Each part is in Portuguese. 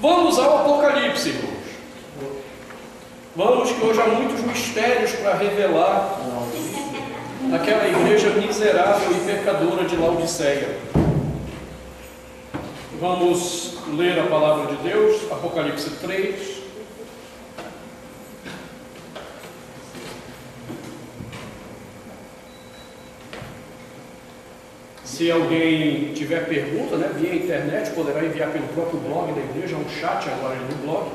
Vamos ao Apocalipse, irmãos. Vamos, que hoje há muitos mistérios para revelar naquela igreja miserável e pecadora de Laodiceia. Vamos ler a palavra de Deus, Apocalipse 3. Se alguém tiver pergunta, via internet, poderá enviar pelo próprio blog da igreja, um chat agora no blog,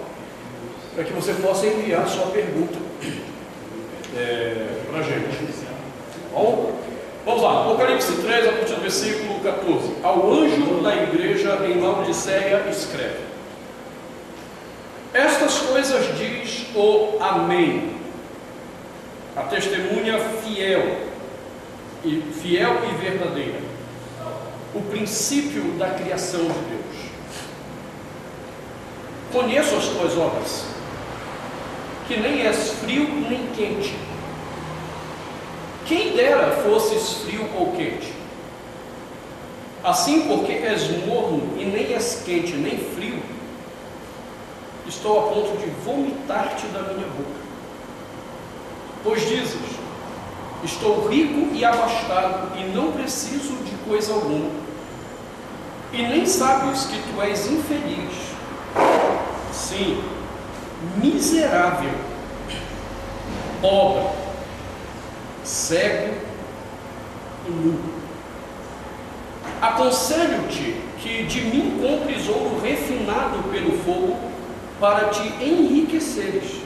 para que você possa enviar a sua pergunta para a gente. Bom, vamos lá, Apocalipse 3, a partir do versículo 14. Ao anjo da igreja em Laodiceia escreve: estas coisas diz o Amém, a testemunha fiel e verdadeira, o princípio da criação de Deus. Conheço as tuas obras, que nem és frio nem quente. Quem dera fosses frio ou quente. Assim, porque és morno e nem és quente nem frio, estou a ponto de vomitar-te da minha boca. Pois dizes: estou rico e abastado e não preciso de coisa alguma, e nem sabes que tu és infeliz, sim, miserável, pobre, cego e nu. Aconselho-te que de mim compres ouro refinado pelo fogo, para te enriqueceres,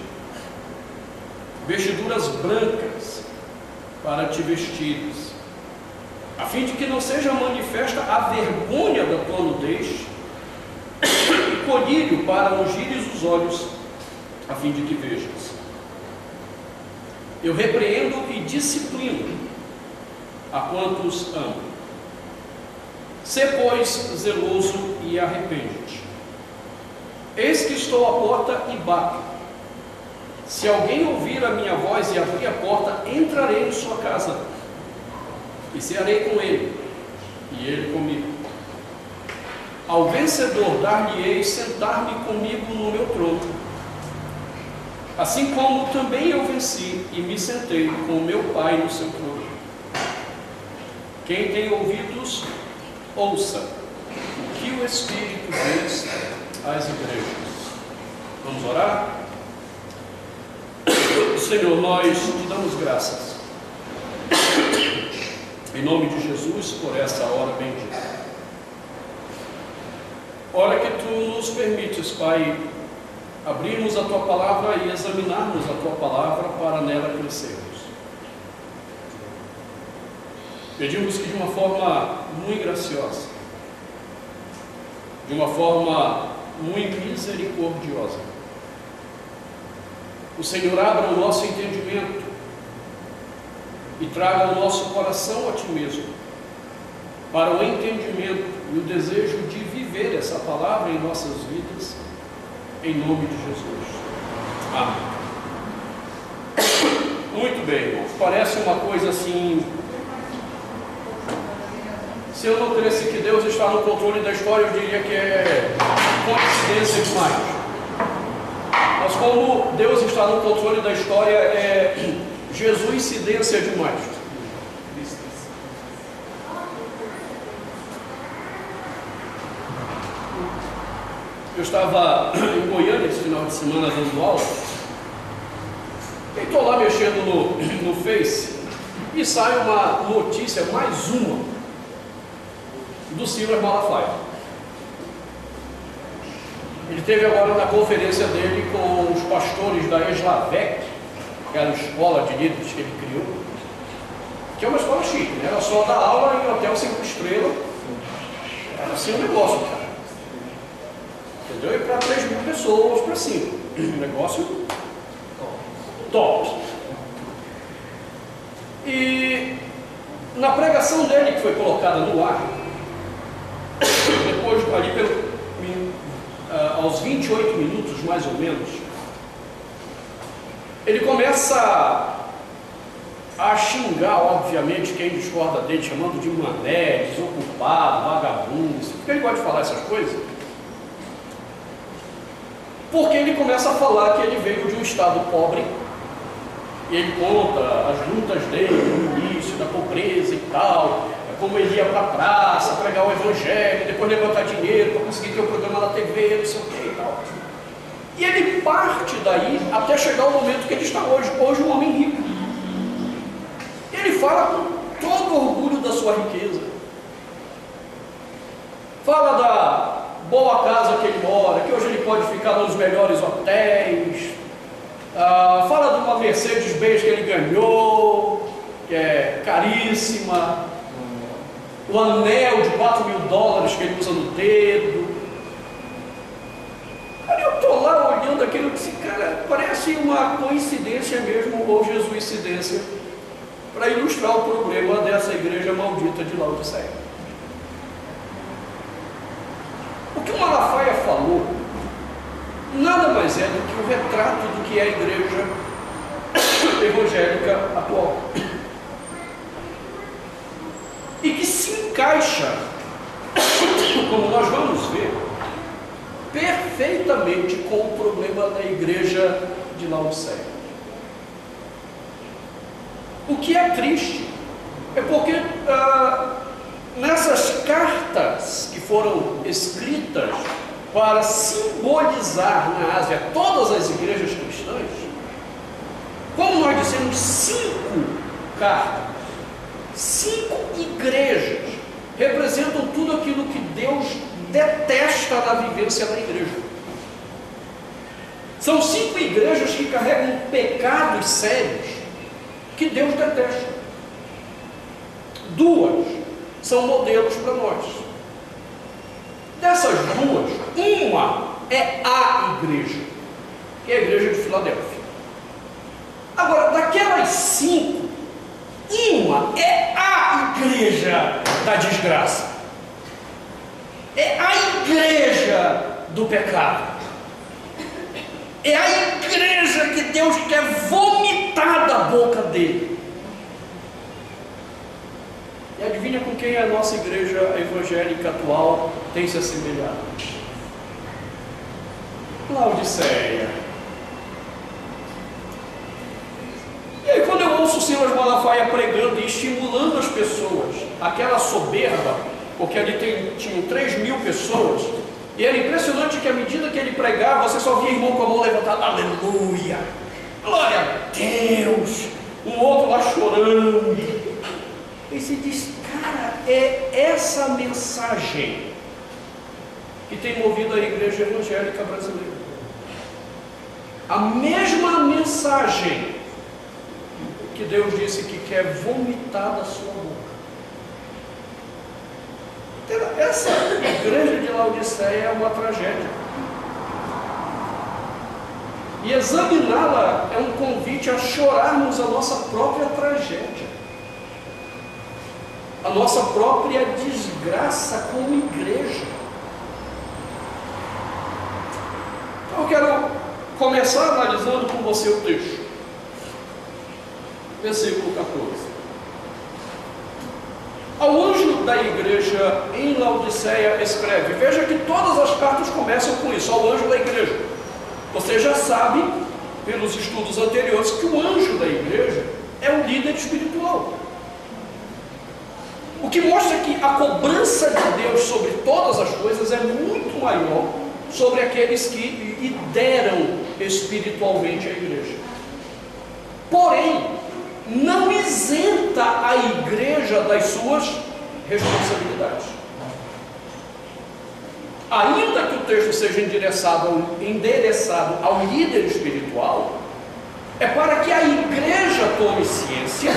vestiduras brancas para te vestires, a fim de que não seja manifesta a vergonha da tua nudez, e colírio para ungires os olhos, a fim de que vejas. Eu repreendo e disciplino a quantos amo. Sê, pois, zeloso e arrepende-te. Eis que estou à porta e bato. Se alguém ouvir a minha voz e abrir a porta, entrarei em sua casa, e cearei com ele, e ele comigo. Ao vencedor dar-lhe-ei sentar-me comigo no meu trono, assim como também eu venci e me sentei com o meu Pai no seu trono. Quem tem ouvidos, ouça o que o Espírito diz às igrejas. Vamos orar? Senhor, nós te damos graças, em nome de Jesus, por essa hora bendita. Hora que tu nos permites, Pai, abrirmos a tua palavra e examinarmos a tua palavra para nela crescermos. Pedimos que de uma forma muito graciosa, de uma forma muito misericordiosa, o Senhor abra o nosso entendimento e traga o nosso coração a Ti mesmo, para o entendimento e o desejo de viver essa palavra em nossas vidas, em nome de Jesus. Amém. Muito bem, irmãos. Parece uma coisa assim. Se eu não cresce que Deus está no controle da história, eu diria que é coincidência demais. Mas como Deus está no controle da história, é Jesuicidência demais. Eu estava em Goiânia esse final de semana dando aula, e estou lá mexendo no Face, e sai uma notícia, mais uma, do Silas Malafaia. Ele teve agora na conferência dele com os pastores da Eslavec, que era a escola de líderes que ele criou, que é uma escola chique, né? Era só dar aula em hotel 5 estrelas, era assim um negócio, cara. Entendeu? E para 3.000 pessoas para cima, um negócio top. E na pregação dele, que foi colocada no ar, depois ali aos 28 minutos mais ou menos, ele começa a xingar, obviamente, quem discorda dele, chamando de mané, desocupado, vagabundo, porque ele gosta de falar essas coisas. Porque ele começa a falar que ele veio de um estado pobre, e ele conta as lutas dele no início, da pobreza e tal, como ele ia para a praça, pregar o evangelho, depois levantar dinheiro para conseguir ter um programa na TV, não sei o que e tal. E ele parte daí até chegar ao momento que ele está hoje um homem rico. Ele fala com todo o orgulho da sua riqueza. Fala da boa casa que ele mora, que hoje ele pode ficar nos melhores hotéis. Fala de uma Mercedes-Benz que ele ganhou, que é caríssima. O anel de $4.000 que ele usa no dedo. Aí eu estou lá olhando aquilo e disse, cara, parece uma coincidência mesmo, ou jesuicidência, para ilustrar o problema dessa igreja maldita de Laodiceia. O que o Malafaia falou nada mais é do que o retrato do que é a igreja evangélica atual. E que se encaixa, como nós vamos ver, perfeitamente com o problema da igreja de Laodiceia. O que é triste é porque nessas cartas que foram escritas para simbolizar na Ásia todas as igrejas cristãs, como nós dissemos, 5 cartas, 5 igrejas representam tudo aquilo que Deus detesta na vivência da igreja. São 5 igrejas que carregam pecados sérios que Deus detesta. 2 são modelos para nós. Dessas 2, uma é a igreja, que é a igreja de Filadélfia. Agora, daquelas 5, uma é a igreja da desgraça, é a igreja do pecado, é a igreja que Deus quer vomitar da boca dele. E adivinha com quem a nossa igreja evangélica atual tem se assemelhado? Laodiceia. E aí, quando eu ouço o Silas Malafaia pregando e estimulando as pessoas, aquela soberba, porque ali tinham 3.000 pessoas, e era impressionante que à medida que ele pregava, você só via irmão com a mão levantada, aleluia, glória a Deus, um outro lá chorando. E se diz, cara, é essa mensagem que tem movido a igreja evangélica brasileira. A mesma mensagem que Deus disse que quer vomitar da sua boca. Essa igreja de Laodiceia é uma tragédia. E examiná-la é um convite a chorarmos a nossa própria tragédia, a nossa própria desgraça como igreja. Então eu quero começar analisando com você o texto. Versículo 14. Ao anjo da igreja em Laodiceia escreve. Veja que todas as cartas começam com isso, ao anjo da igreja. Você já sabe, pelos estudos anteriores, que o anjo da igreja é o líder espiritual. O que mostra que a cobrança de Deus sobre todas as coisas é muito maior sobre aqueles que lideram espiritualmente a igreja. Porém, não isenta a igreja das suas responsabilidades. Ainda que o texto seja endereçado ao líder espiritual, é para que a igreja tome ciência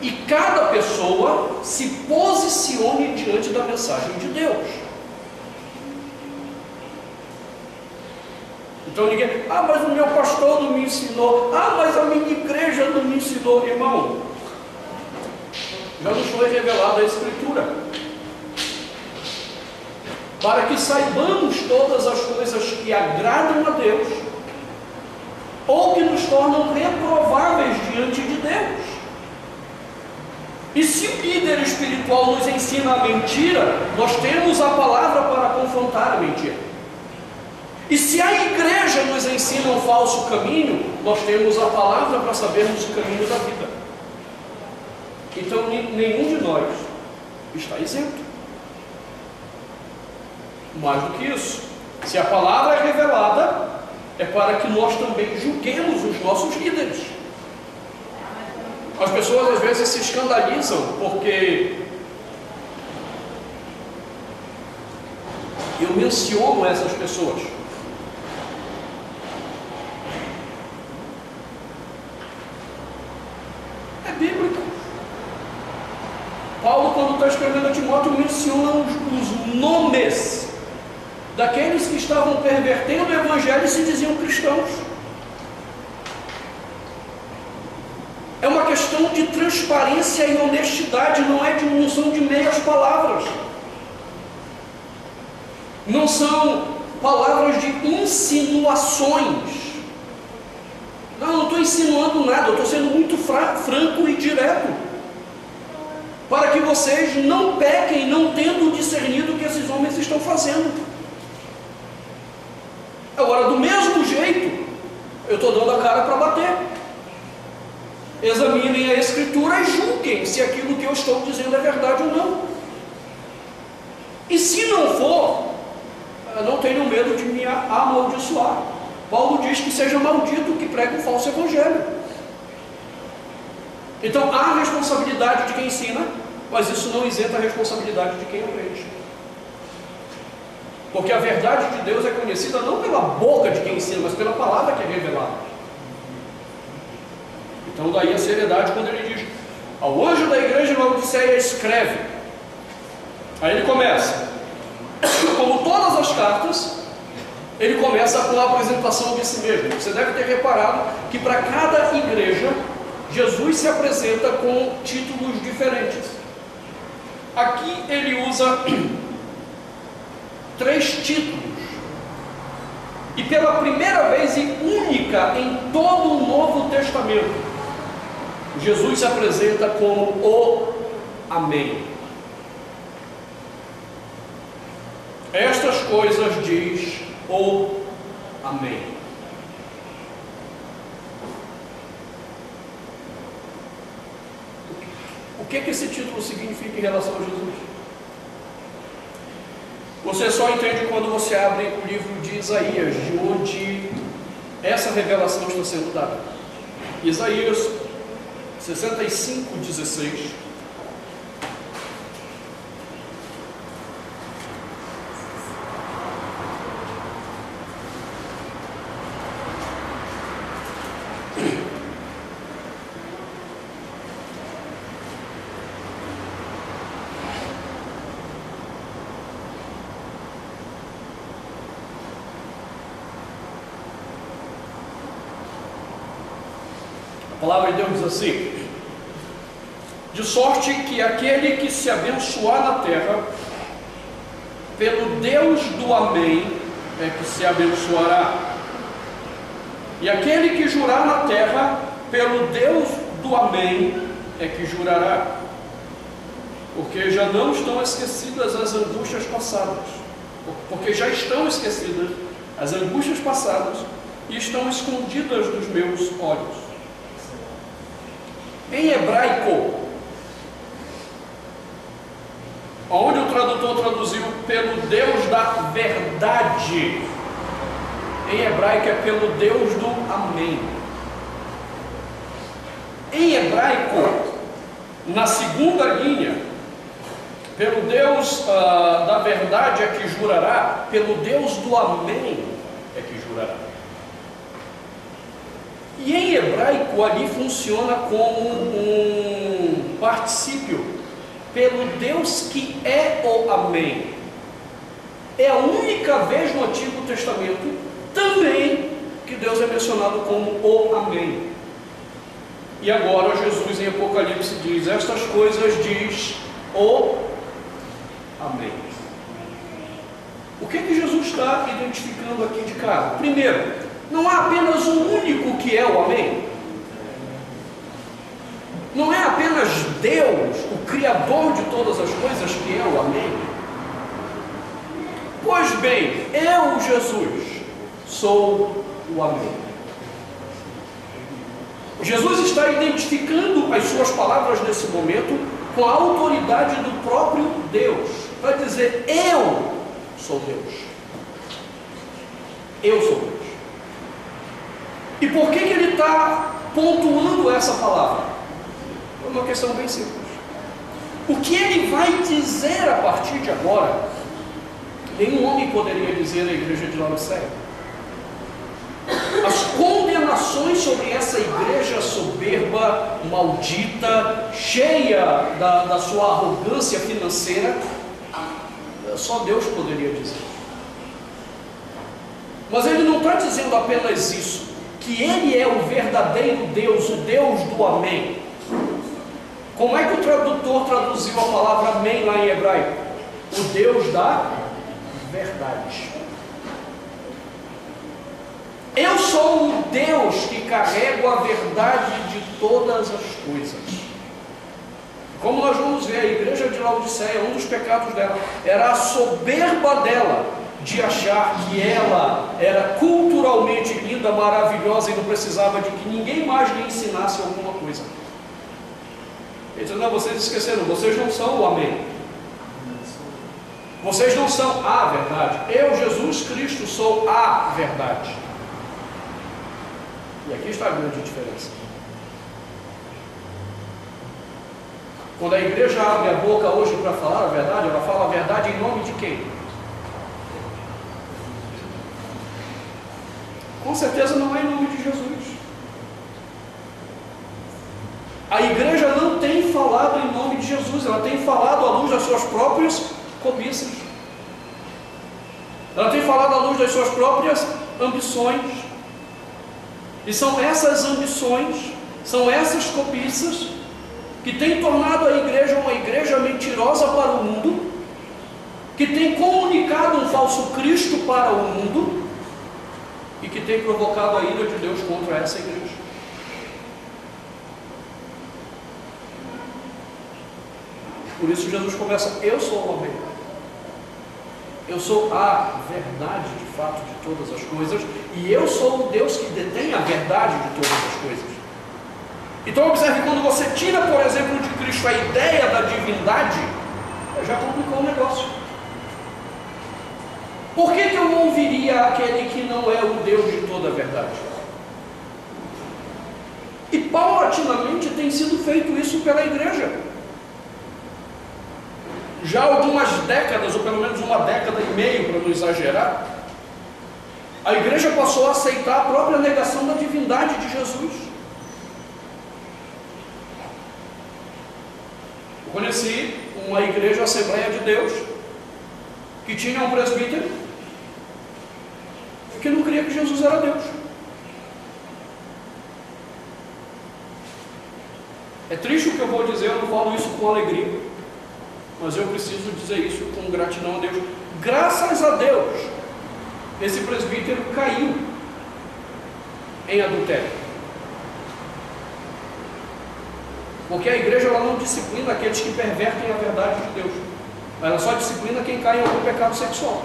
e cada pessoa se posicione diante da mensagem de Deus. Então ninguém, mas o meu pastor não me ensinou, mas a minha igreja não me ensinou. Irmão, já nos foi revelada a Escritura, para que saibamos todas as coisas que agradam a Deus, ou que nos tornam reprováveis diante de Deus. E se o líder espiritual nos ensina a mentira, nós temos a palavra para confrontar a mentira. E se a igreja nos ensina um falso caminho, nós temos a palavra para sabermos o caminho da vida. Então nenhum de nós está isento. Mais do que isso, se a palavra é revelada, é para que nós também julguemos os nossos líderes. As pessoas às vezes se escandalizam porque eu menciono essas pessoas. É bíblico. Paulo, quando está escrevendo a Timóteo, menciona os nomes daqueles que estavam pervertendo o evangelho e se diziam cristãos. É uma questão de transparência e honestidade, não são de meias palavras. Não são palavras de insinuações. Não estou insinuando nada, eu estou sendo muito franco e direto, para que vocês não pequem, não tendo discernido o que esses homens estão fazendo. Agora, do mesmo jeito, eu estou dando a cara para bater. Examinem a Escritura e julguem se aquilo que eu estou dizendo é verdade ou não. E se não for, não tenham medo de me amaldiçoar. Paulo diz que seja maldito o que prega um falso evangelho. Então há responsabilidade de quem ensina, mas isso não isenta a responsabilidade de quem aprende. Porque a verdade de Deus é conhecida não pela boca de quem ensina, mas pela palavra que é revelada. Então daí a seriedade quando ele diz: ao anjo da igreja de Laodiceia escreve. Aí ele começa, como todas as cartas, ele começa com a apresentação de si mesmo. Você deve ter reparado que para cada igreja, Jesus se apresenta com títulos diferentes. Aqui ele usa 3 títulos. E pela primeira vez e única em todo o Novo Testamento, Jesus se apresenta como o Amém. Estas coisas diz o Amém. O que esse título significa em relação a Jesus? Você só entende quando você abre o livro de Isaías, de onde essa revelação está sendo dada. Isaías 65:16. A palavra de Deus diz assim: de sorte que aquele que se abençoar na terra, pelo Deus do Amém é que se abençoará, e aquele que jurar na terra, pelo Deus do Amém é que jurará, porque já não estão esquecidas as angústias passadas, porque já estão esquecidas as angústias passadas e estão escondidas dos meus olhos. Em hebraico, onde o tradutor traduziu pelo Deus da verdade, em hebraico é pelo Deus do Amém. Em hebraico, na segunda linha, pelo Deus da verdade é que jurará, pelo Deus do Amém é que jurará. E em hebraico ali funciona como um particípio, pelo Deus que é o Amém. É a única vez no Antigo Testamento também que Deus é mencionado como o Amém. E agora Jesus em Apocalipse diz: estas coisas diz o Amém. O que Jesus está identificando aqui de cara? Primeiro, não há apenas um único que é o Amém. Não é apenas Deus, o Criador de todas as coisas, que é o Amém. Pois bem, eu, Jesus, sou o Amém. Jesus está identificando as suas palavras nesse momento com a autoridade do próprio Deus, para dizer: eu sou Deus. Eu sou Deus. E por que ele está pontuando essa palavra? É uma questão bem simples. O que ele vai dizer a partir de agora, nenhum homem poderia dizer à igreja de Laodiceia. As condenações sobre essa igreja soberba, maldita, cheia da sua arrogância financeira, só Deus poderia dizer. Mas ele não está dizendo apenas isso, que ele é o verdadeiro Deus, o Deus do Amém. Como é que o tradutor traduziu a palavra Amém lá em hebraico? O Deus da verdade. Eu sou o Deus que carrego a verdade de todas as coisas. Como nós vamos ver, a igreja de Laodiceia, um dos pecados dela era a soberba dela de achar que ela era culturalmente linda, maravilhosa e não precisava de que ninguém mais lhe ensinasse alguma coisa. Ele diz: não, vocês esqueceram, vocês não são o Amém. Vocês não são a verdade. Eu, Jesus Cristo, sou a verdade. E aqui está a grande diferença. Quando a igreja abre a boca hoje para falar a verdade, ela fala a verdade em nome de quem? Com certeza não é em nome de Jesus. A igreja não tem falado em nome de Jesus, ela tem falado à luz das suas próprias cobiças. Ela tem falado à luz das suas próprias ambições. E são essas ambições, são essas cobiças que têm tornado a igreja uma igreja mentirosa para o mundo, que tem comunicado um falso Cristo para o mundo e que tem provocado a ira de Deus contra essa igreja. Por isso Jesus começa: eu sou o Amém. Eu sou a verdade de fato de todas as coisas, e eu sou o Deus que detém a verdade de todas as coisas. Então observe, quando você tira, por exemplo, de Cristo a ideia da divindade, já complicou o negócio. Por que eu não ouviria aquele que não é o Deus de toda a verdade? E paulatinamente tem sido feito isso pela igreja. Já há algumas décadas, ou pelo menos uma década e meia, para não exagerar, a igreja passou a aceitar a própria negação da divindade de Jesus. Eu conheci uma igreja, Assembleia de Deus, que tinha um presbítero que não cria que Jesus era Deus. É triste o que eu vou dizer, eu não falo isso com alegria, mas eu preciso dizer isso com gratidão a Deus. Graças a Deus, esse presbítero caiu em adultério. Porque a igreja ela não disciplina aqueles que pervertem a verdade de Deus. Ela só disciplina quem cai em algum pecado sexual.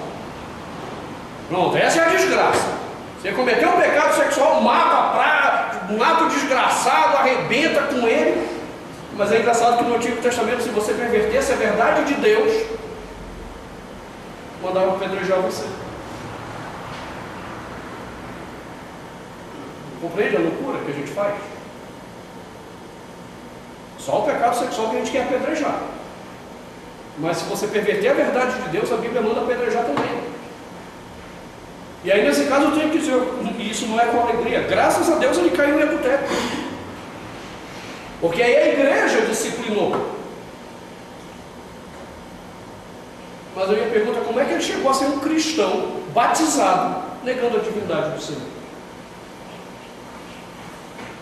Pronto, essa é a desgraça. Você cometeu um pecado sexual, mata um ato desgraçado, arrebenta com ele. Mas é engraçado que no Antigo Testamento, se você pervertesse a verdade de Deus, mandavam apedrejar você. Compreende a loucura que a gente faz? Só o pecado sexual que a gente quer apedrejar. Mas se você perverter a verdade de Deus, a Bíblia manda apedrejar também. E aí nesse caso eu tenho que dizer, isso não é com alegria. Graças a Deus ele caiu em adultério. Porque aí a igreja disciplinou. Mas a minha pergunta é: como é que ele chegou a ser um cristão batizado, negando a divindade do Senhor?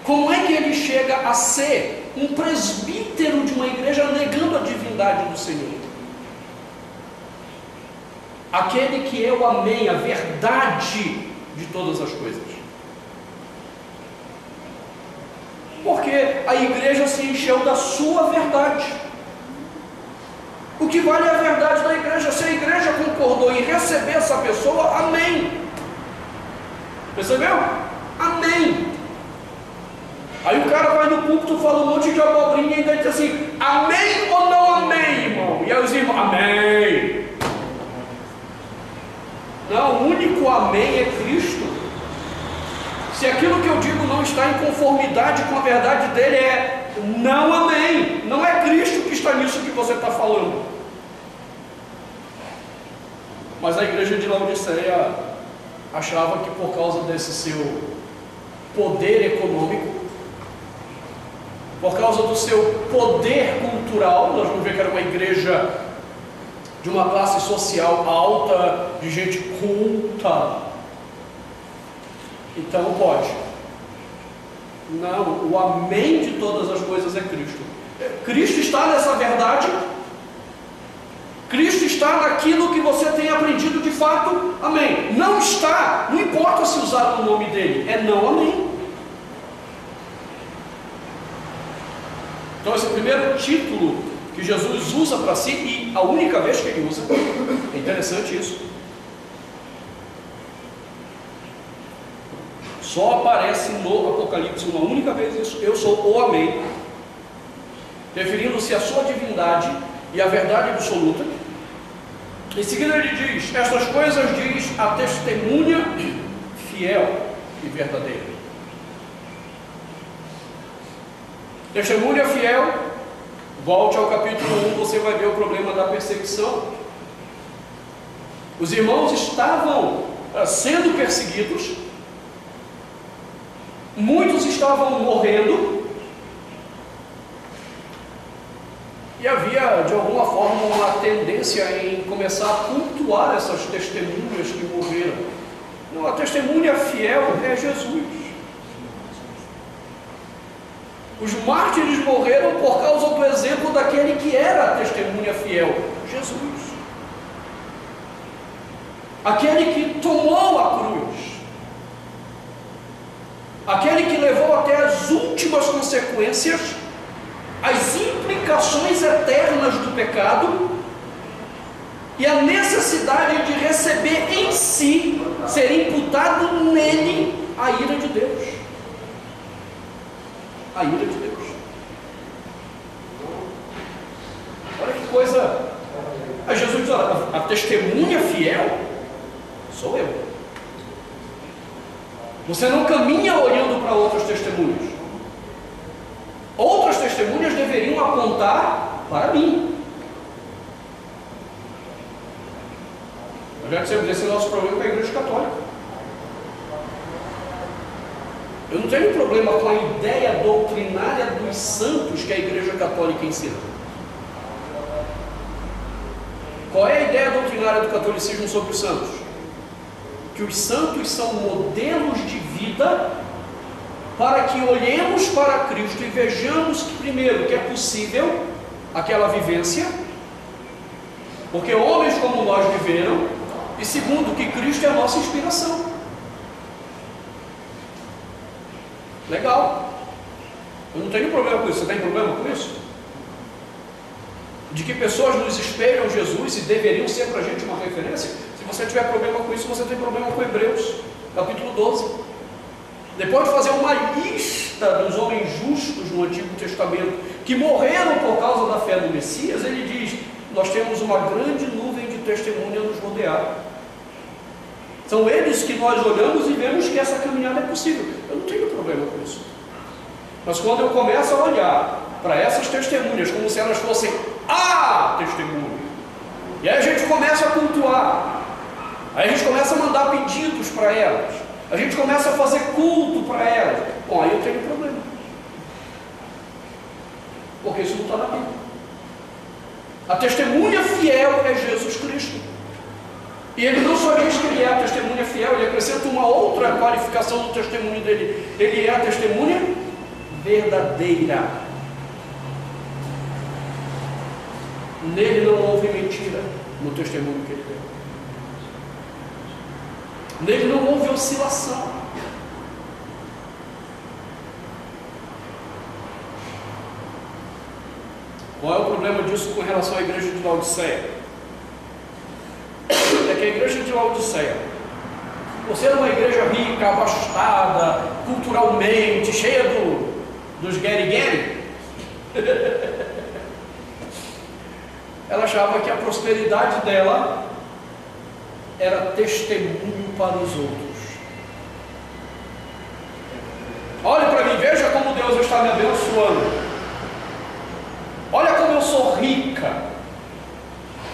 Como é que ele chega a ser um presbítero de uma igreja negando a divindade do Senhor? Aquele que é o Amém, a verdade de todas as coisas. Porque a igreja se encheu da sua verdade. O que vale é a verdade da igreja. Se a igreja concordou em receber essa pessoa, amém. Percebeu? Amém. Aí o cara vai no púlpito, fala um monte de abobrinha e ainda diz assim: amém ou não amém, irmão? E aí os irmãos: amém. Não, o único amém é Cristo. Se aquilo que eu digo não está em conformidade com a verdade dele, é não amém. Não é Cristo que está nisso que você está falando. Mas a igreja de Laodiceia achava que por causa desse seu poder econômico, por causa do seu poder cultural, nós vamos ver que era uma igreja de uma classe social alta, de gente culta, então pode. Não, o amém de todas as coisas é Cristo. Cristo está nessa verdade. Cristo está naquilo que você tem aprendido de fato, amém. Não está, não importa se usar o nome dele, é não amém. Então esse é o primeiro título que Jesus usa para si, e a única vez que ele usa. É interessante isso. Só aparece no Apocalipse uma única vez isso: eu sou o amém, referindo-se à sua divindade e à verdade absoluta. Em seguida ele diz: estas coisas diz a testemunha fiel e verdadeira. Testemunha fiel, volte ao capítulo 1, você vai ver o problema da perseguição. Os irmãos estavam sendo perseguidos, muitos estavam morrendo, e havia de alguma forma uma tendência em começar a cultuar essas testemunhas que morreram. Não, a testemunha fiel é Jesus. Os mártires morreram por causa do exemplo daquele que era a testemunha fiel, Jesus. Aquele que tomou a cruz, aquele que levou até as últimas consequências, as implicações eternas do pecado e a necessidade de receber em si, ser imputado nele, a ira de Deus. A ira de Deus. Olha que coisa. Aí Jesus diz: olha, a testemunha fiel sou eu. Você não caminha olhando para outras testemunhas. Outras testemunhas deveriam apontar para mim. Eu já disse, esse é o nosso problema com a Igreja Católica. Eu não tenho problema com a ideia doutrinária dos santos que a Igreja Católica ensina. Qual é a ideia doutrinária do catolicismo sobre os santos? Que os santos são modelos de vida para que olhemos para Cristo e vejamos que, primeiro, que é possível aquela vivência, porque homens como nós viveram, e segundo, que Cristo é a nossa inspiração. Legal. Eu não tenho problema com isso. Você tem problema com isso? De que pessoas nos espelham Jesus e deveriam ser para a gente uma referência? Se você tiver problema com isso, você tem problema com Hebreus, capítulo 12. Depois de fazer uma lista dos homens justos no Antigo Testamento, que morreram por causa da fé no Messias, ele diz: nós temos uma grande nuvem de testemunha nos rodear. São eles que nós olhamos e vemos que essa caminhada é possível. Eu não tenho problema com isso. Mas quando eu começo a olhar para essas testemunhas como se elas fossem a testemunha, e aí a gente começa a cultuar, aí a gente começa a mandar pedidos para elas, a gente começa a fazer culto para elas, bom, aí eu tenho problema, porque isso não está na Bíblia. A testemunha fiel é Jesus Cristo. E ele não só diz que ele é a testemunha fiel, ele acrescenta uma outra qualificação do testemunho dele: ele é a testemunha verdadeira. Nele não houve mentira no testemunho que ele deu. Nele não houve oscilação. Qual é o problema disso com relação à igreja de Laodiceia? É que a igreja de Laodiceia por ser uma igreja rica, abastada, culturalmente, cheia dos gueri-gueri, ela achava que a prosperidade dela era testemunho para os outros. Olhe para mim, veja como Deus está me abençoando. Olha como eu sou rica.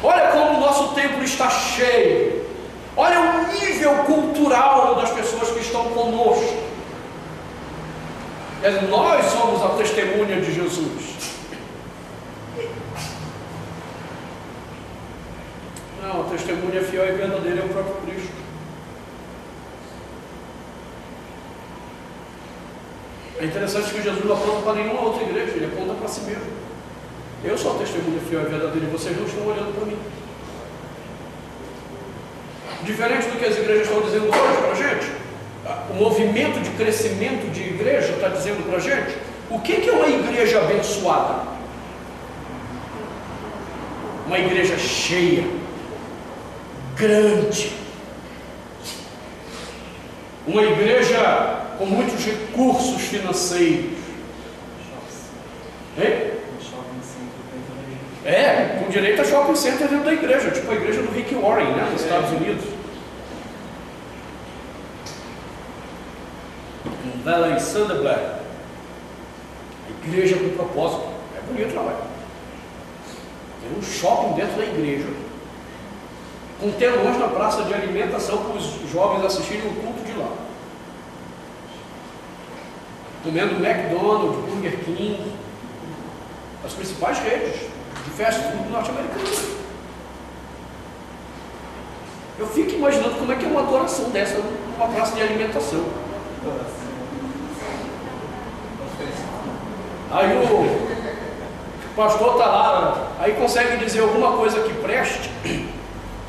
Olha como o nosso templo está cheio. Olha o nível cultural das pessoas que estão conosco. Nós somos a testemunha de Jesus. Não, a testemunha fiel e verdadeira é o próprio Cristo. É interessante que Jesus não aponta para nenhuma outra igreja, ele aponta para si mesmo. Eu sou a testemunha fiel e verdadeira e vocês não estão olhando para mim. Diferente do que as igrejas estão dizendo hoje para a gente, o movimento de crescimento de igreja está dizendo para a gente, o que é uma igreja abençoada? Uma igreja cheia, grande, uma igreja com muitos recursos financeiros, com direito a shopping center dentro da igreja, tipo a igreja do Rick Warren, né, nos Estados Unidos. Valley Sunderberg, a igreja com propósito, é bonito lá. Tem um shopping dentro da igreja, com telões na praça de alimentação para os jovens assistirem o culto de lá. Comendo McDonald's, Burger King, as principais redes de fast food norte-americanas. Eu fico imaginando como é que é uma adoração dessa numa praça de alimentação. Aí o pastor está lá, aí consegue dizer alguma coisa que preste,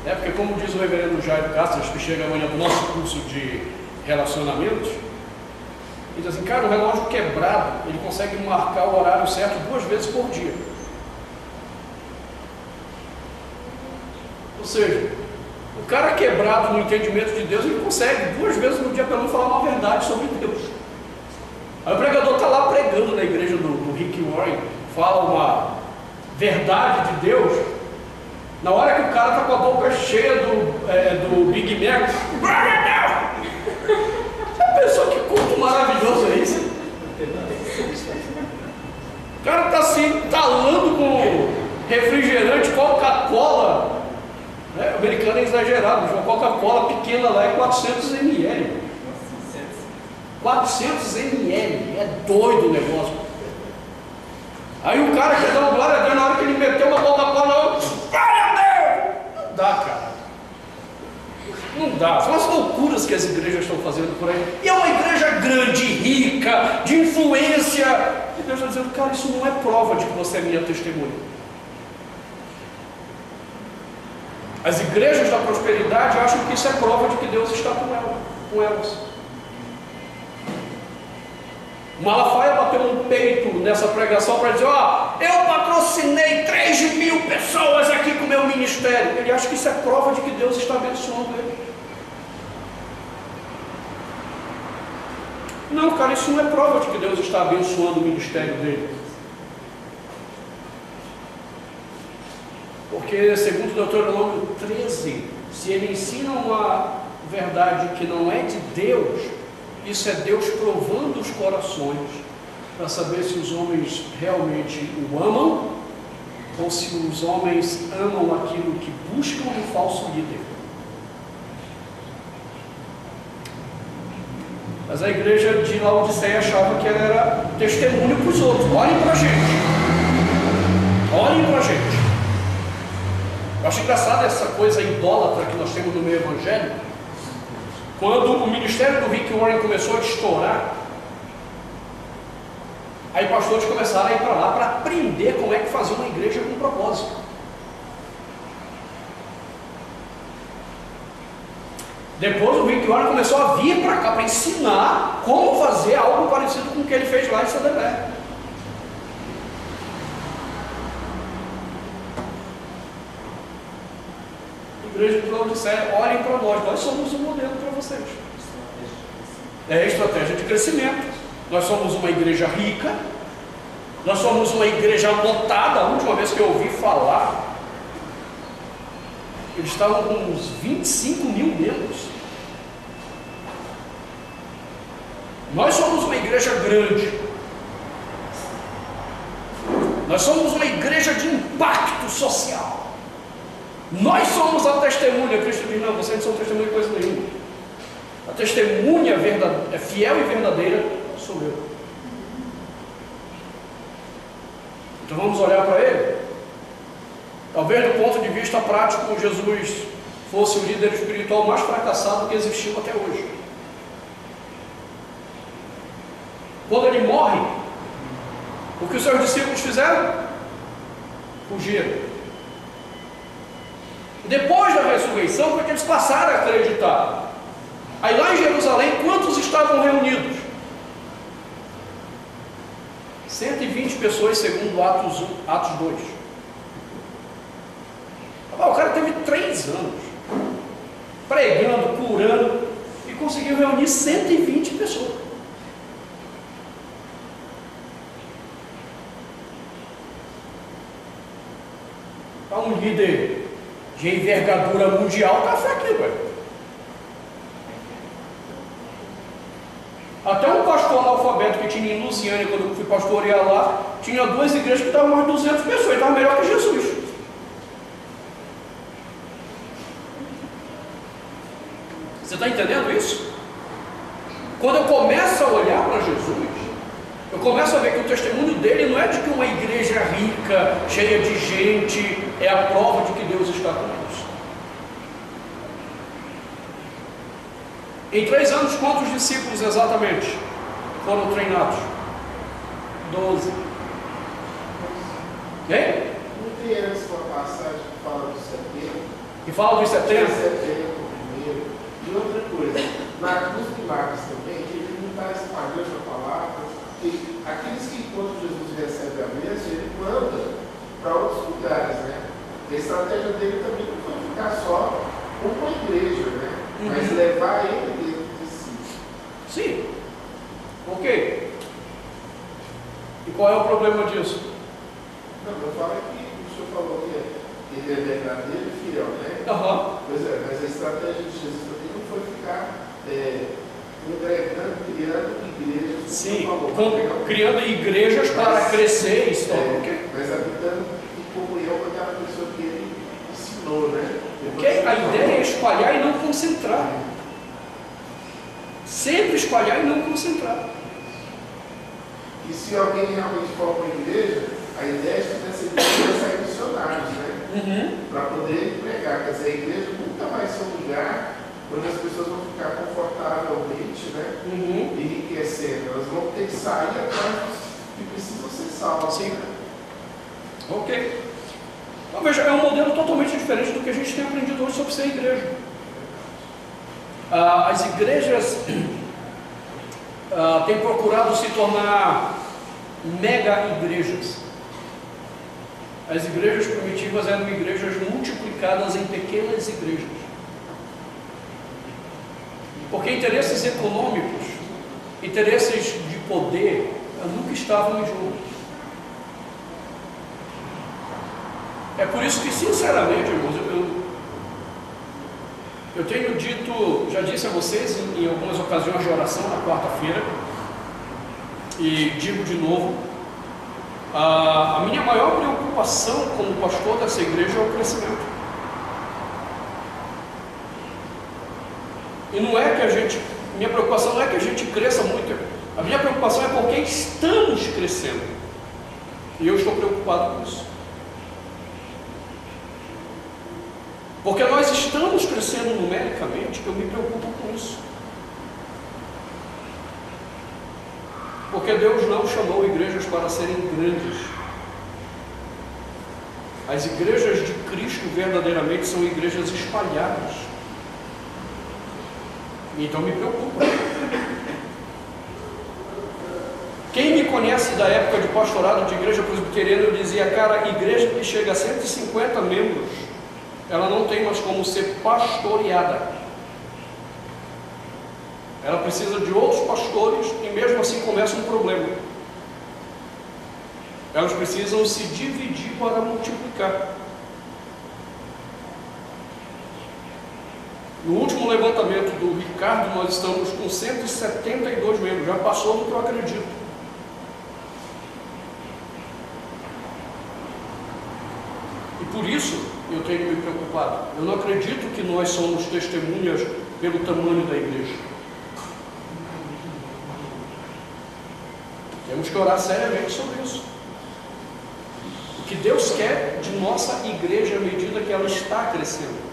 né? Porque como diz o reverendo Jairo Castro, que chega amanhã no nosso curso de relacionamentos, ele diz assim, cara, o relógio quebrado, ele consegue marcar o horário certo 2 vezes por dia. Ou seja, o cara quebrado no entendimento de Deus, ele consegue 2 vezes no dia pelo menos falar uma verdade sobre Deus. Aí o pregador está lá pregando na igreja do Rick Warren, fala uma verdade de Deus. Na hora que o cara está com a boca cheia do Big Mac, você pensou que culto maravilhoso é esse? O cara está assim, talando com refrigerante, Coca-Cola, né? O americano é exagerado, uma Coca-Cola pequena lá é 400 ml. 400 ml, é doido o negócio. Aí o cara quer dar uma glória a Deus, na hora que ele meteu uma Coca-Cola, glória a Deus! Não dá, cara. Não dá. São as loucuras que as igrejas estão fazendo por aí. E é uma igreja grande, rica, de influência. E Deus está dizendo, cara, isso não é prova de que você é minha testemunha. As igrejas da prosperidade acham que isso é prova de que Deus está com elas. Malafaia bateu no peito nessa pregação para dizer, eu patrocinei 3.000 pessoas aqui com o meu ministério. Ele acha que isso é prova de que Deus está abençoando ele. Não, cara, isso não é prova de que Deus está abençoando o ministério dele. Porque, segundo o Deuteronômio 13, se ele ensina uma verdade que não é de Deus, isso é Deus provando os corações para saber se os homens realmente o amam ou se os homens amam aquilo que buscam no falso líder. Mas a igreja de Laodiceia achava que ela era testemunho para os outros. Olhem para a gente. Olhem para a gente. Eu acho engraçado essa coisa idólatra que nós temos no meio evangélico. Quando o ministério do Rick Warren começou a estourar, aí pastores começaram a ir para lá para aprender como é que fazia uma igreja com propósito. Depois o Rick Warren começou a vir para cá para ensinar como fazer algo parecido com o que ele fez lá em Sunderberg. Igreja de Laodiceia, olhem para nós somos um modelo para vocês. É estratégia de crescimento. Nós somos uma igreja rica, nós somos uma igreja lotada. A última vez que eu ouvi falar, eles estavam com uns 25 mil membros. Nós somos uma igreja grande, nós somos uma igreja de impacto social, nós somos a testemunha. Cristo diz: não, vocês não são testemunha de coisa nenhuma. A testemunha fiel e verdadeira sou eu. Então vamos olhar para ele. Talvez do ponto de vista prático, Jesus fosse o líder espiritual mais fracassado que existiu até hoje. Quando ele morre, o que os seus discípulos fizeram? Fugiram. Depois da ressurreição, foi que eles passaram a acreditar. Aí lá em Jerusalém, quantos estavam reunidos? 120 pessoas, segundo Atos 2. O cara teve 3 anos pregando, curando, e conseguiu reunir 120 pessoas. Um líder de envergadura mundial está fraquinho, velho. Até um pastor analfabeto que tinha em Luciânia, quando eu fui pastorear lá, tinha 2 igrejas que estavam mais de 200 pessoas, ele estava melhor que Jesus. Você está entendendo isso? Quando eu começo a olhar para Jesus, eu começo a ver que o testemunho dele não é de que uma igreja rica, cheia de gente, é a prova de que Deus está conosco. Em 3 anos, quantos discípulos exatamente foram treinados? 12. Quem? Não tem antes uma passagem que fala dos 70. Que fala dos 70? 70 primeiro. E outra coisa, na cruz de Marcos também, que ele não está espalhando a palavra, porque aqueles que encontram Jesus recebem a bênção, ele manda para outros lugares, né? A estratégia dele também não foi ficar só com uma igreja, né? Mas levar ele dentro de si. Sim. Ok. E qual é o problema disso? Não, eu falo que o senhor falou que ele é verdadeiro e fiel, né? Pois é, mas a estratégia de Jesus também não foi ficar congregando, criando igrejas. Sim, criando igrejas para crescer e só. Mas habitando em comunhão com aquela pessoa que ele ensinou, né? Porque a ideia é espalhar e não concentrar. Sempre espalhar e não concentrar. E se alguém realmente for uma igreja, a ideia é que nessa igreja sair missionários, né? Para poder pregar. Quer dizer, a igreja nunca vai ser um lugar onde as pessoas vão ficar confortavelmente, né? Enriquecendo. Elas vão ter que sair atrás dos que precisam ser salvos. Sim. Né? Ok. Então, veja, é um modelo totalmente diferente do que a gente tem aprendido hoje sobre ser igreja. As igrejas têm procurado se tornar mega igrejas. As igrejas primitivas eram igrejas multiplicadas em pequenas igrejas. Porque interesses econômicos, interesses de poder, nunca estavam em jogo. É por isso que, sinceramente, irmãos, eu tenho dito, já disse a vocês em algumas ocasiões de oração na quarta-feira, e digo de novo, a minha maior preocupação como pastor dessa igreja é o crescimento. E não é que minha preocupação não é que a gente cresça muito, a minha preocupação é porque estamos crescendo. E eu estou preocupado com isso. Porque nós estamos crescendo numericamente, eu me preocupo com isso. Porque Deus não chamou igrejas para serem grandes. As igrejas de Cristo verdadeiramente são igrejas espalhadas. Então me preocupa. Quem me conhece da época de pastorado de igreja presbiteriana, eu dizia, cara, igreja que chega a 150 membros ela não tem mais como ser pastoreada. Ela precisa de outros pastores e mesmo assim começa um problema. Elas precisam se dividir para multiplicar. No último levantamento do Ricardo, nós estamos com 172 membros, já passou do que eu acredito. E por isso eu tenho me preocupado. Eu não acredito que nós somos testemunhas pelo tamanho da igreja. Temos que orar seriamente sobre isso. O que Deus quer de nossa igreja à medida que ela está crescendo.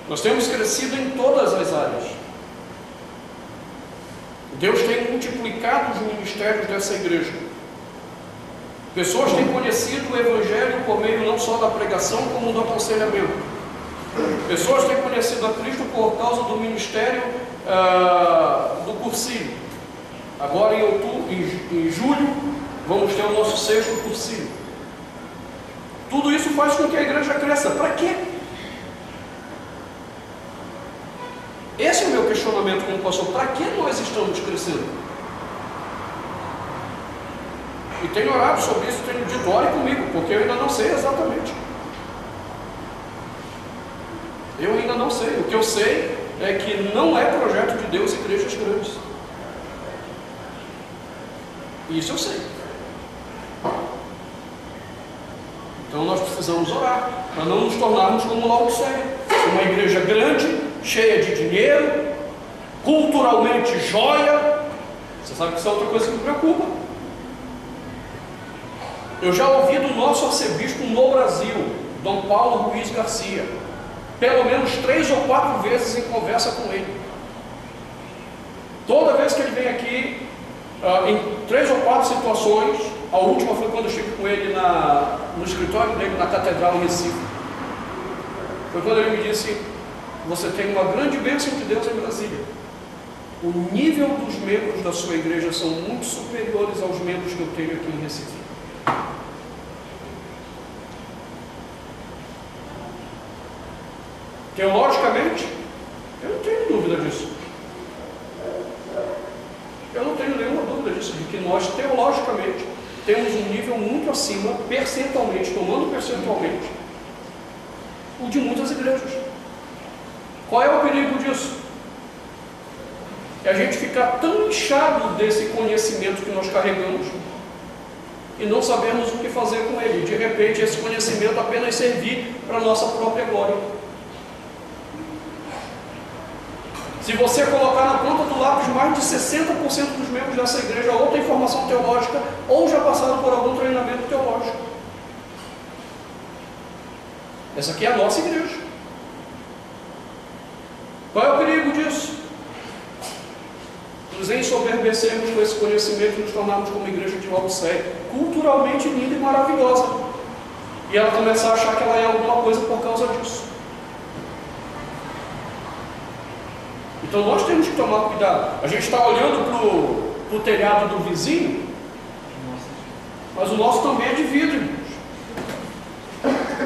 Nós temos crescido em todas as áreas. Deus tem multiplicado os ministérios dessa igreja. Pessoas têm conhecido o Evangelho por meio não só da pregação, como do aconselhamento. Pessoas têm conhecido a Cristo por causa do ministério do cursilho. Agora em julho, vamos ter o nosso 6º cursilho. Tudo isso faz com que a igreja cresça. Para quê? Esse é o meu questionamento como pastor. Para que nós estamos crescendo? E tenho orado sobre isso, tenho dito, ore comigo, porque eu ainda não sei exatamente. Eu ainda não sei. O que eu sei é que não é projeto de Deus igrejas grandes. Isso eu sei. Então nós precisamos orar, para não nos tornarmos como Laodiceia, uma igreja grande, cheia de dinheiro, culturalmente joia. Você sabe que isso é outra coisa que me preocupa. Eu já ouvi do nosso arcebispo no Brasil, Dom Paulo Ruiz Garcia, pelo menos 3 ou 4 vezes em conversa com ele. Toda vez que ele vem aqui, em 3 ou 4 situações, a última foi quando eu estive com ele no escritório dele, na Catedral em Recife. Foi quando ele me disse: você tem uma grande bênção de Deus em Brasília. O nível dos membros da sua igreja são muito superiores aos membros que eu tenho aqui em Recife. Teologicamente, eu não tenho dúvida disso. Eu não tenho nenhuma dúvida disso, de que nós, teologicamente, temos um nível muito acima, percentualmente, tomando percentualmente, o de muitas igrejas. Qual é o perigo disso? É a gente ficar tão inchado desse conhecimento que nós carregamos e não sabemos o que fazer com ele. De repente, esse conhecimento apenas servir para a nossa própria glória. Se você colocar na ponta do lápis, mais de 60% dos membros dessa igreja ou tem formação teológica ou já passaram por algum treinamento teológico. Essa aqui é a nossa igreja. Qual é o perigo disso? Nos ensoberbecermos com esse conhecimento e nos tornarmos como igreja de Laodiceia, culturalmente linda e maravilhosa, e ela começar a achar que ela é alguma coisa por causa disso. Então nós temos que tomar cuidado. A gente está olhando para o telhado do vizinho, mas o nosso também é de vidro, irmãos.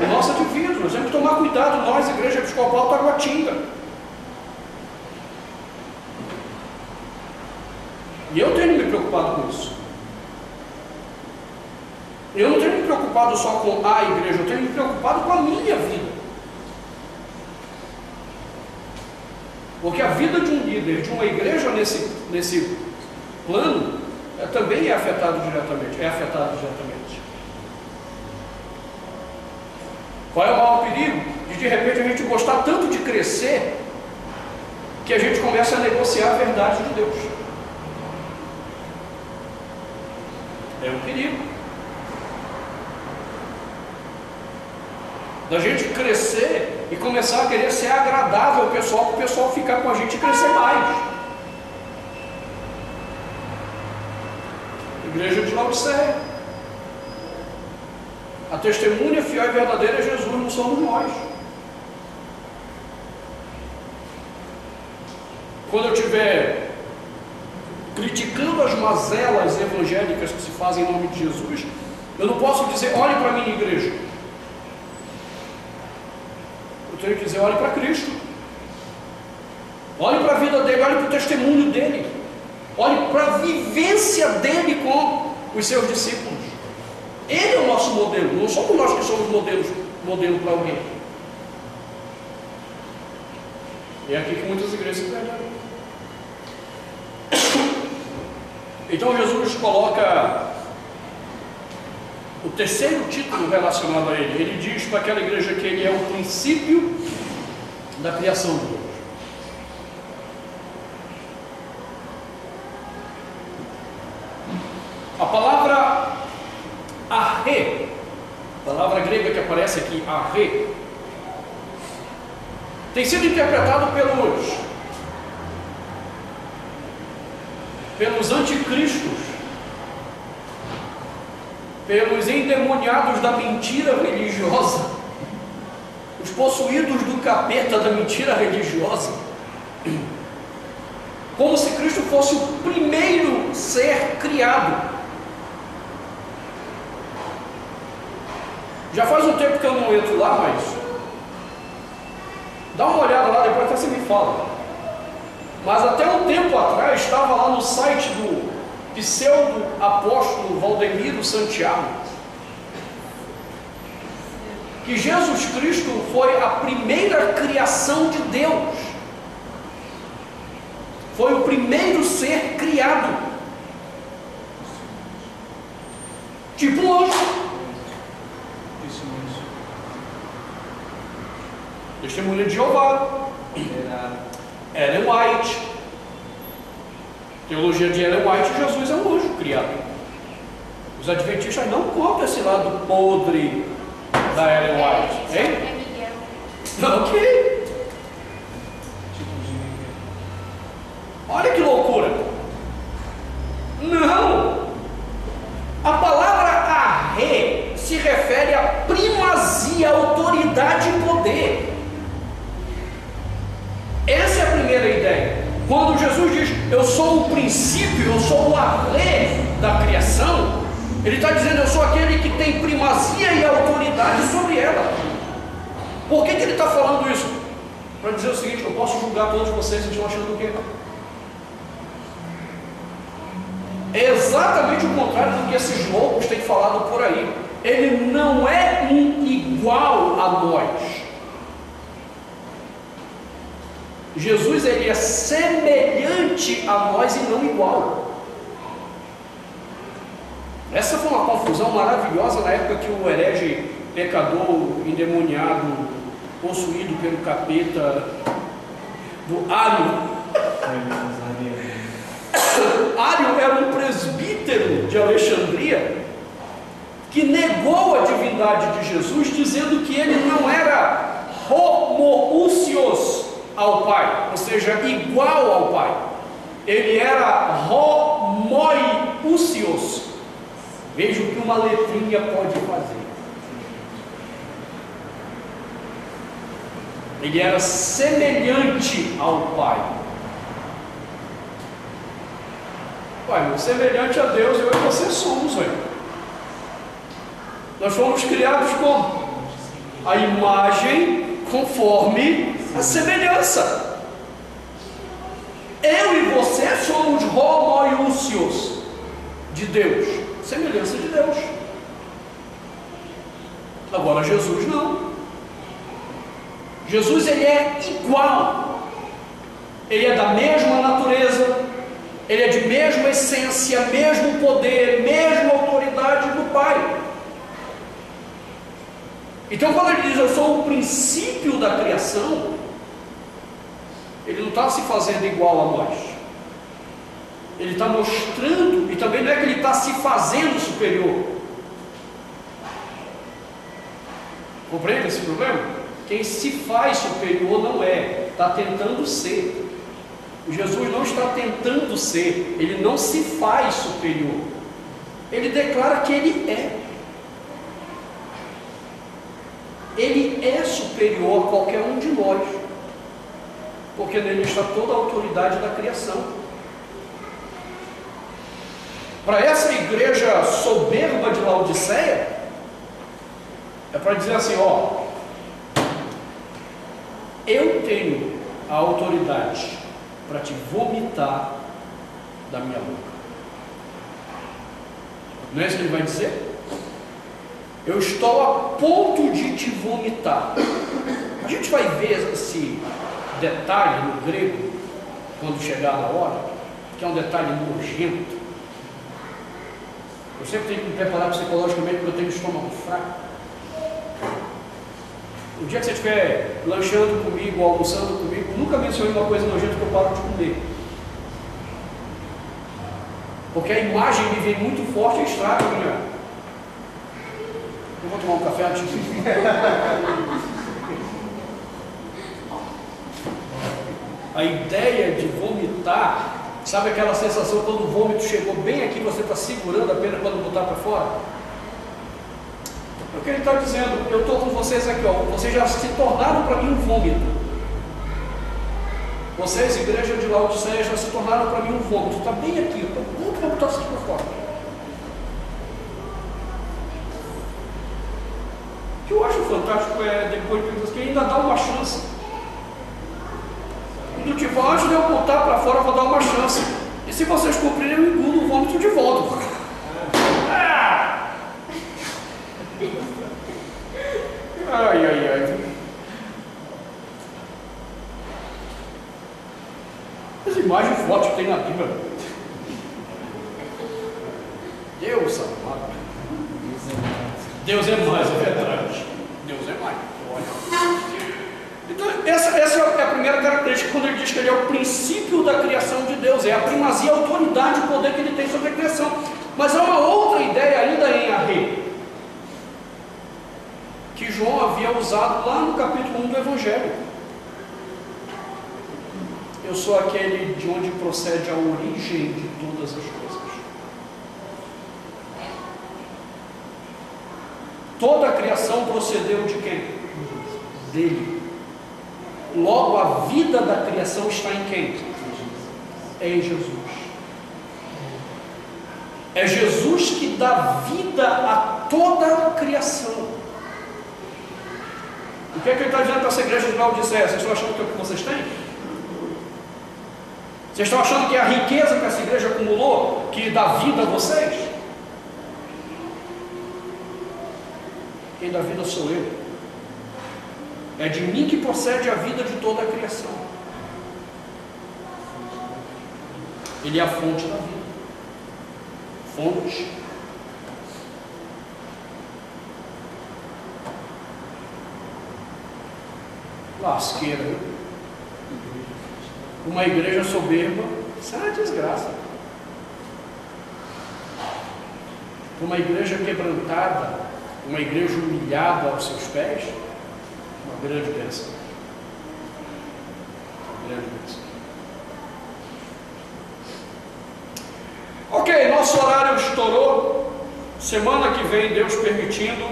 O nosso é de vidro. Nós temos que tomar cuidado. Nós, Igreja Episcopal Taguatinga. E eu tenho me preocupado com isso. Eu não tenho me preocupado só com a igreja, eu tenho me preocupado com a minha vida. Porque a vida de um líder, de uma igreja nesse plano, também é afetado diretamente. Qual é o maior perigo? De repente a gente gostar tanto de crescer, que a gente começa a negociar a verdade de Deus. É um perigo. Da gente crescer e começar a querer ser agradável ao pessoal, para o pessoal ficar com a gente e crescer mais. Igreja de Laodiceia. A testemunha fiel e verdadeira é Jesus, não somos nós. Quando eu estiver criticando as mazelas evangélicas que se fazem em nome de Jesus, eu não posso dizer: olhe para a minha igreja. tenho que dizer, olhe para Cristo. Olhe para a vida dele, olhe para o testemunho dele. Olhe para a vivência dele com os seus discípulos. Ele é o nosso modelo, não somos nós que somos modelo para alguém. É aqui que muitas igrejas se perdem. Então Jesus coloca o terceiro título relacionado a ele. Ele diz para aquela igreja que ele é o princípio da criação de Deus. A palavra arre, palavra grega que aparece aqui, arre, tem sido interpretado pelos anticristos, pelos endemoniados da mentira religiosa, os possuídos do capeta da mentira religiosa, como se Cristo fosse o primeiro ser criado. Já faz um tempo que eu não entro lá, mas dá uma olhada lá, depois até você me fala. Mas até um tempo atrás estava lá no site do pseudo-apóstolo Valdemiro Santiago que Jesus Cristo foi a primeira criação de Deus, foi o primeiro ser criado, tipo um anjo. Testemunha de Jeová, Ellen White, teologia de Ellen White, Jesus é um anjo criado. Os adventistas não contam esse lado podre da Ellen White, hein? Ok. Olha que loucura. Não. A palavra arre se refere a primazia, autoridade e poder. Essa é a primeira ideia. Quando Jesus diz, eu sou o princípio, eu sou o arre da criação, ele está dizendo, eu sou aquele que tem primazia e autoridade sobre ela. Por que ele está falando isso? Para dizer o seguinte, eu posso julgar todos vocês e estão achando o quê? É exatamente o contrário do que esses loucos têm falado por aí. Ele não é um igual a nós. Jesus, ele é semelhante a nós e não igual. Essa foi uma confusão maravilhosa na época que o herege pecador, endemoniado, possuído pelo capeta do Ário. Ário era um presbítero de Alexandria que negou a divindade de Jesus, dizendo que ele não era homoousios ao Pai, ou seja, igual ao Pai. Ele era homoiousios. Veja o que uma letrinha pode fazer. Ele era semelhante ao Pai. Pai, semelhante a Deus, eu e você somos, velho. Nós fomos criados como? A imagem conforme a semelhança. Eu e você somos homoiousios de Deus, semelhança de Deus. Agora Jesus não. Jesus, ele é igual. Ele é da mesma natureza, ele é de mesma essência, mesmo poder, mesma autoridade do Pai. Então quando ele diz, eu sou o princípio da criação, ele não está se fazendo igual a nós. Ele está mostrando, e também não é que ele está se fazendo superior. Compreende esse problema? Quem se faz superior não é, está tentando ser. Jesus não está tentando ser, ele não se faz superior. Ele declara que ele é. Ele é superior a qualquer um de nós, porque nele está toda a autoridade da criação. Para essa igreja soberba de Laodiceia, é para dizer assim, ó, eu tenho a autoridade para te vomitar da minha boca. Não é isso que ele vai dizer? Eu estou a ponto de te vomitar. A gente vai ver esse detalhe no grego, quando chegar na hora, que é um detalhe nojento. Eu sempre tenho que me preparar psicologicamente, porque eu tenho estômago fraco. O dia que você estiver lanchando comigo, almoçando comigo, nunca mencionei uma coisa nojenta que eu paro de comer. Porque a imagem me vem muito forte e estraga, né? Eu vou tomar um café antes disso. A ideia de vomitar, sabe aquela sensação quando o vômito chegou bem aqui, você está segurando apenas quando botar para fora? É o que ele está dizendo. Eu estou com vocês aqui, ó. Vocês já se tornaram para mim um vômito. Vocês, igreja de Laodiceia, já se tornaram para mim um vômito. Está bem aqui, eu estou muito para botar isso para fora. O que eu acho fantástico é, depois de que ainda dá uma chance. Do tipo, antes de eu botar para fora, eu vou dar uma chance. E se vocês cumprirem, eu engulo o vômito de volta. Ai, ai, ai. As imagens fortes que tem na Bíblia. Deus amado. Deus é mais, é verdade. Deus é mais. Olha. Então, essa é a primeira característica quando ele diz que ele é o princípio da criação de Deus, é a primazia, a autoridade, o poder que ele tem sobre a criação. Mas há uma outra ideia ainda em Arre, que João havia usado lá no capítulo 1 do Evangelho. Eu sou aquele de onde procede a origem de todas as coisas. Toda a criação procedeu de quem? Dele. Logo, a vida da criação está em quem? É em Jesus. É Jesus que dá vida a toda a criação. O que é que ele está dizendo para essa igreja de Laodiceia? Vocês estão achando que é o que vocês têm? Vocês estão achando que é a riqueza que essa igreja acumulou que dá vida a vocês? Quem dá vida sou eu. É de mim que procede a vida de toda a criação. Ele é a fonte da vida. Fonte. Lasqueira, viu? Uma igreja soberba, isso é uma desgraça. Uma igreja quebrantada, uma igreja humilhada aos seus pés, uma grande bênção. Uma grande bênção. Ok, nosso horário estourou. Semana que vem, Deus permitindo,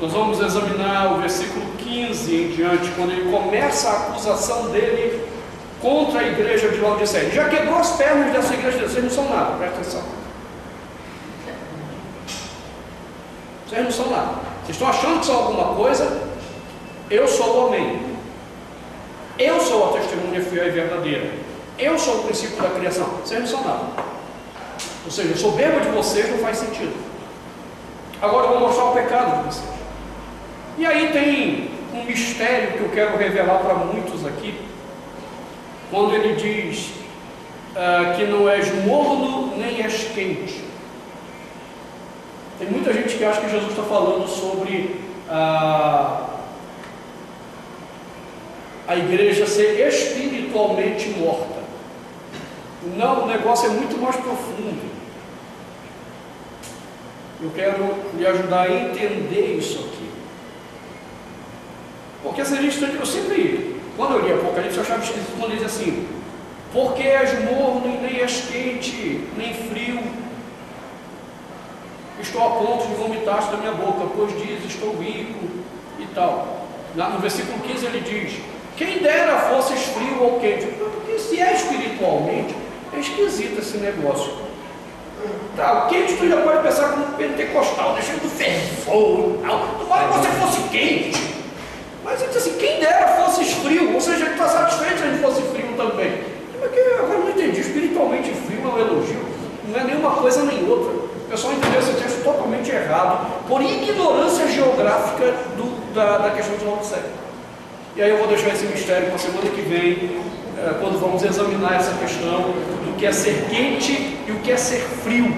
nós vamos examinar o versículo 15 em diante, quando ele começa a acusação dele contra a igreja de Laodiceia. Ele já quebrou as pernas dessa igreja, vocês não são nada, presta atenção. Vocês não são nada. Vocês estão achando que são alguma coisa? Eu sou o Amém. Eu sou a testemunha fiel e verdadeira. Eu sou o princípio da criação. Vocês não são nada. Ou seja, a soberba de vocês não faz sentido. Agora eu vou mostrar o pecado de vocês. E aí tem um mistério que eu quero revelar para muitos aqui, quando ele diz que não és morno nem és quente. Tem muita gente que acha que Jesus está falando sobre a igreja ser espiritualmente morta. Não, o negócio é muito mais profundo. Eu quero lhe ajudar a entender isso aqui. Porque essa gente, eu sempre, quando eu li Apocalipse, eu achava esquisito quando ele diz assim: porque és morno e nem és quente, nem frio, estou a ponto de vomitar-te da minha boca, pois diz, estou rico e tal. Lá no versículo 15 ele diz: quem dera fosses frio ou quente. Porque se é espiritualmente, é esquisito esse negócio. Tá, o quente tu já pode pensar como pentecostal, deixando fervor e tal. Tomara que você fosse quente. Mas ele diz assim: quem dera Não é nenhuma coisa nem outra. O pessoal entendeu esse texto totalmente errado, por ignorância geográfica da questão de Laodiceia. E aí eu vou deixar esse mistério para a semana que vem, quando vamos examinar essa questão do que é ser quente e o que é ser frio.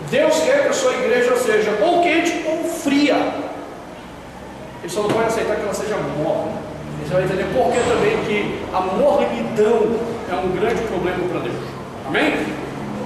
Deus quer que a sua igreja seja ou quente ou fria. Ele só não pode aceitar que ela seja morna. Você vai entender por que também que a mornidão é um grande problema para Deus. Amém?